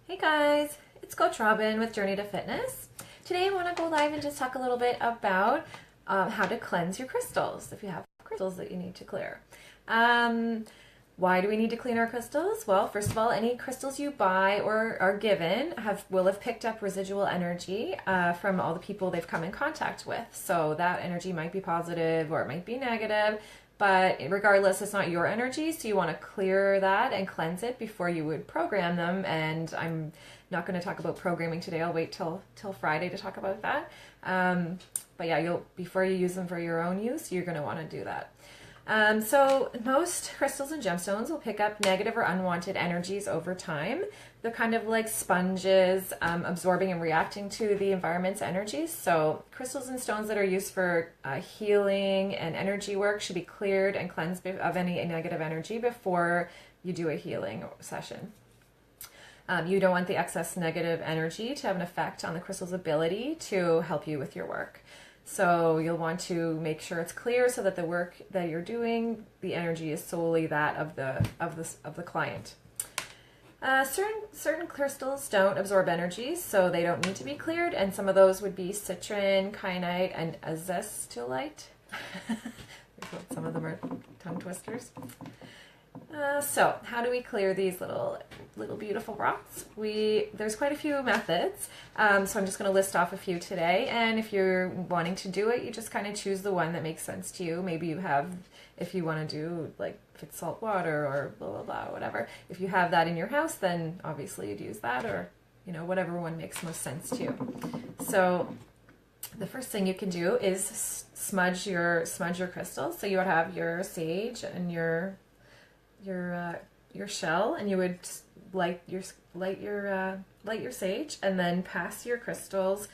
Hey guys, it's Coach Robin with Journey to Fitness. Today I want to go live and just talk a little bit about how to cleanse your crystals if you have crystals that you need to clear. Why do we need to clean our crystals? Well, first of all, any crystals you buy or are given will have picked up residual energy from all the people they've come in contact with. So that energy might be positive or it might be negative. But regardless, it's not your energy, so you want to clear that and cleanse it before you would program them. And I'm not going to talk about programming today. I'll wait till Friday to talk about that. But yeah, before you use them for your own use, you're going to want to do that. So most crystals and gemstones will pick up negative or unwanted energies over time. They're kind of like sponges, absorbing and reacting to the environment's energies. So crystals and stones that are used for healing and energy work should be cleared and cleansed of any negative energy before you do a healing session. You don't want the excess negative energy to have an effect on the crystal's ability to help you with your work. So you'll want to make sure it's clear so that the work that you're doing, the energy is solely that of the client. Certain crystals don't absorb energy, so they don't need to be cleared, and some of those would be citrin, kyanite, and azestolite. Some of them are tongue twisters. So how do we clear these little beautiful rocks? There's quite a few methods, so I'm just going to list off a few today, and if you're wanting to do it, you just kind of choose the one that makes sense to you. Maybe if you want to do like if it's salt water or blah blah blah, whatever. If you have that in your house, then obviously you'd use that, or whatever one makes most sense to you. So the first thing you can do is smudge your crystals. So you would have your sage and your shell, and you would light your sage, and then pass your crystals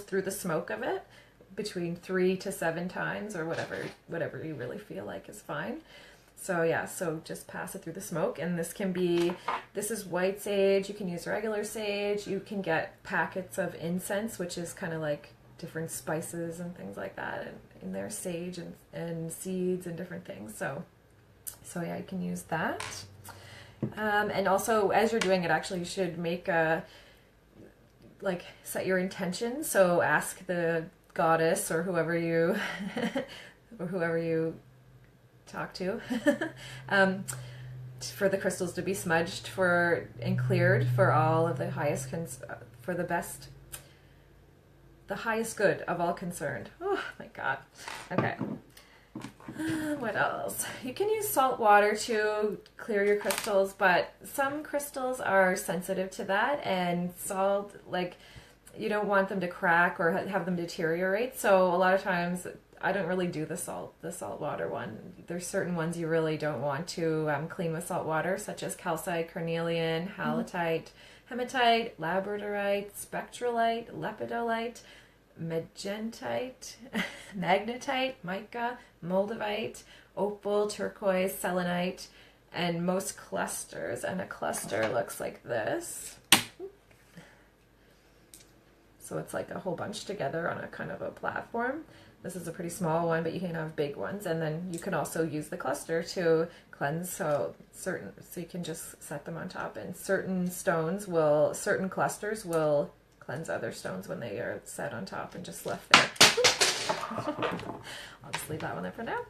through the smoke of it between 3 to 7 times, or whatever you really feel like is fine. So yeah, so just pass it through the smoke, and this is white sage. You can use regular sage. You can get packets of incense, which is kind of like different spices and things like that, and in there sage and seeds and different things. So yeah, you can use that. And also, as you're doing it, actually, you should make set your intention. So ask the goddess or whoever you talk to for the crystals to be smudged and cleared for all of the highest the highest good of all concerned. Oh my God. Okay. What else? You can use salt water to clear your crystals, but some crystals are sensitive to that, and salt, you don't want them to crack or have them deteriorate. So a lot of times I don't really do the salt water one. There's certain ones you really don't want to clean with salt water, such as calcite, carnelian, halotite, hematite, labradorite, spectrolite, lepidolite, magentite, magnetite, mica, moldavite, opal, turquoise, selenite, and most clusters. And a cluster looks like this. So it's like a whole bunch together on a kind of a platform. This is a pretty small one, but you can have big ones. And then you can also use the cluster to cleanse. So you can just set them on top. And certain clusters will cleanse other stones when they are set on top and just left there. I'll just leave that one there for now.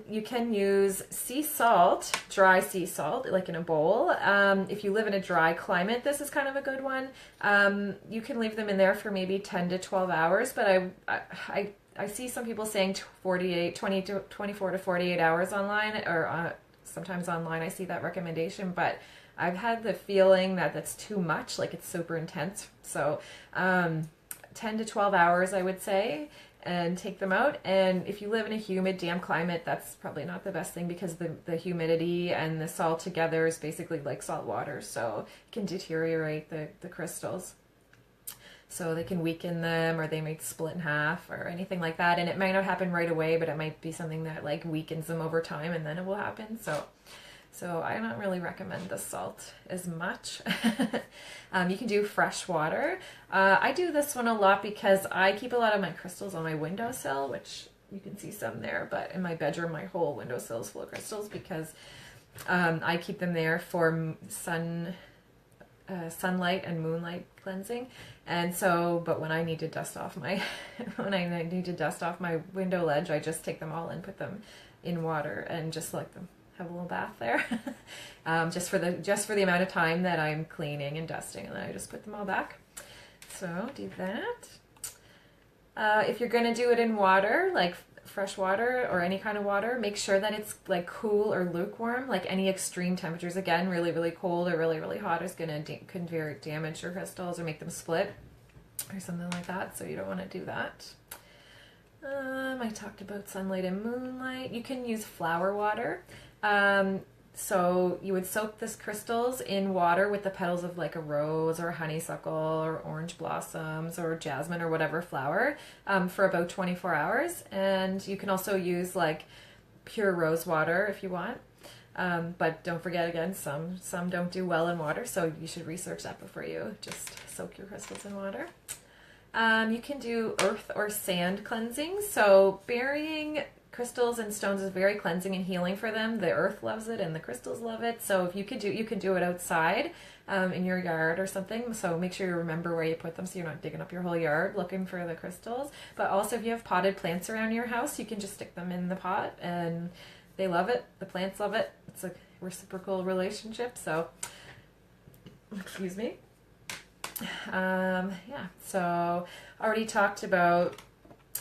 You can use sea salt, dry sea salt, like in a bowl. If you live in a dry climate, this is kind of a good one. You can leave them in there for maybe 10 to 12 hours, but I see some people saying 24 to 48 hours online, or sometimes online I see that recommendation, but I've had the feeling that that's too much, like it's super intense. So 10 to 12 hours, I would say, and take them out. And if you live in a humid, damp climate, that's probably not the best thing, because the humidity and the salt together is basically like salt water, so it can deteriorate the crystals. So they can weaken them, or they might split in half or anything like that. And it might not happen right away, but it might be something that like weakens them over time, and then it will happen. So I don't really recommend the salt as much. You can do fresh water. I do this one a lot because I keep a lot of my crystals on my windowsill, which you can see some there, but in my bedroom, my whole windowsill is full of crystals because I keep them there for sunlight and moonlight cleansing. And so, but when I need to dust off my window ledge, I just take them all and put them in water and just let them have a little bath there. just for the amount of time that I'm cleaning and dusting, and then I just put them all back. So do that. If you're gonna do it in water, like fresh water or any kind of water, make sure that it's like cool or lukewarm. Like any extreme temperatures, again, really, really cold or really, really hot is going to damage your crystals or make them split or something like that. So you don't want to do that. I talked about sunlight and moonlight. You can use flower water. So you would soak this crystals in water with the petals of like a rose or honeysuckle or orange blossoms or jasmine or whatever flower for about 24 hours. And you can also use like pure rose water if you want. But don't forget, again, some don't do well in water, so you should research that before you just soak your crystals in water. You can do earth or sand cleansing. So burying crystals and stones is very cleansing and healing for them. The earth loves it and the crystals love it. So if you can do it outside in your yard or something. So make sure you remember where you put them so you're not digging up your whole yard looking for the crystals. But also if you have potted plants around your house, you can just stick them in the pot and they love it. The plants love it. It's a reciprocal relationship. So, excuse me. Yeah, so already talked about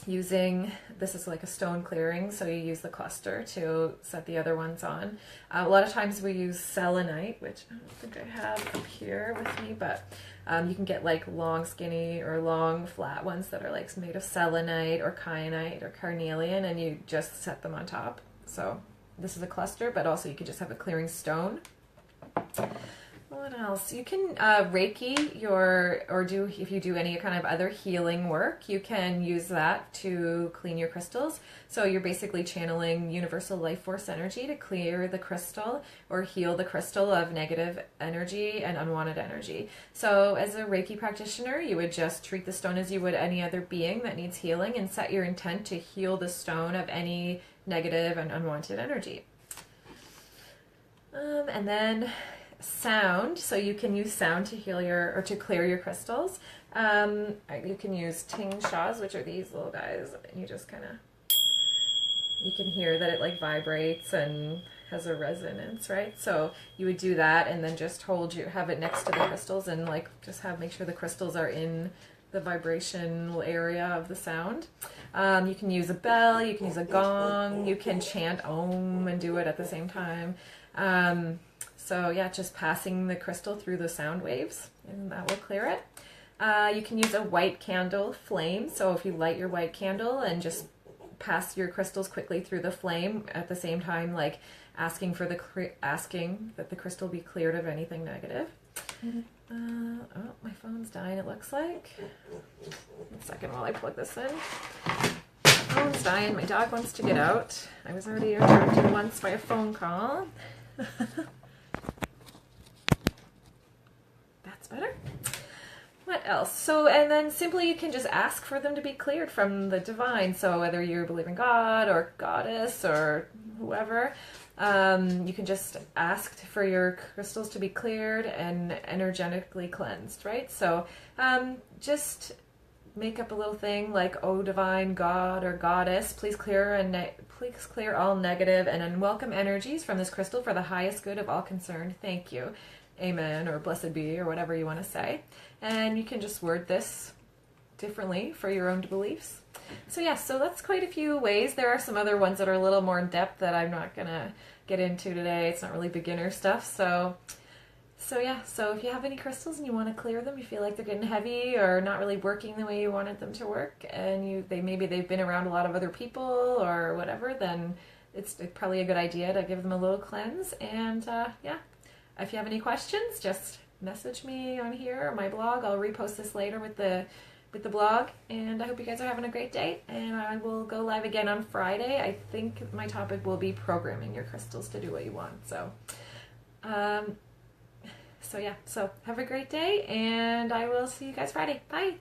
using, this is like a stone clearing, so you use the cluster to set the other ones on. A lot of times we use selenite, which I don't think I have up here with me, but you can get like long skinny or long flat ones that are like made of selenite or kyanite or carnelian, and you just set them on top. So this is a cluster, but also you could just have a clearing stone. What else? You can Reiki if you do any kind of other healing work, you can use that to clean your crystals. So you're basically channeling universal life force energy to clear the crystal or heal the crystal of negative energy and unwanted energy. So as a Reiki practitioner, you would just treat the stone as you would any other being that needs healing and set your intent to heal the stone of any negative and unwanted energy. And then sound, so you can use sound to heal to clear your crystals. You can use ting shas, which are these little guys, and you just kind of, you can hear that it like vibrates and has a resonance, right? So you would do that and then just have it next to the crystals and like just make sure the crystals are in the vibrational area of the sound. You can use a bell, you can use a gong, you can chant Om and do it at the same time. So yeah, just passing the crystal through the sound waves, and that will clear it. You can use a white candle flame. So if you light your white candle and just pass your crystals quickly through the flame at the same time, like asking that the crystal be cleared of anything negative. Mm-hmm. Oh, my phone's dying, it looks like. 1 second while I plug this in. Phone's dying. My dog wants to get out. I was already interrupted once by a phone call. That's better. What else? So, and then simply you can just ask for them to be cleared from the divine. So whether you believe in God or goddess or whoever, you can just ask for your crystals to be cleared and energetically cleansed, right? So just make up a little thing like, "Oh, divine God or goddess, please clear all negative and unwelcome energies from this crystal for the highest good of all concerned. Thank you. Amen," or "Blessed be," or whatever you want to say. And you can just word this differently for your own beliefs. So yeah, so that's quite a few ways. There are some other ones that are a little more in depth that I'm not gonna get into today. It's not really beginner stuff. So yeah, so if you have any crystals and you want to clear them, you feel like they're getting heavy or not really working the way you wanted them to work, and maybe they've been around a lot of other people or whatever, then it's probably a good idea to give them a little cleanse. And yeah, if you have any questions, just message me on here or my blog. I'll repost this later with the blog, and I hope you guys are having a great day, and I will go live again on Friday. I think my topic will be programming your crystals to do what you want. So yeah, so have a great day, and I will see you guys Friday. Bye.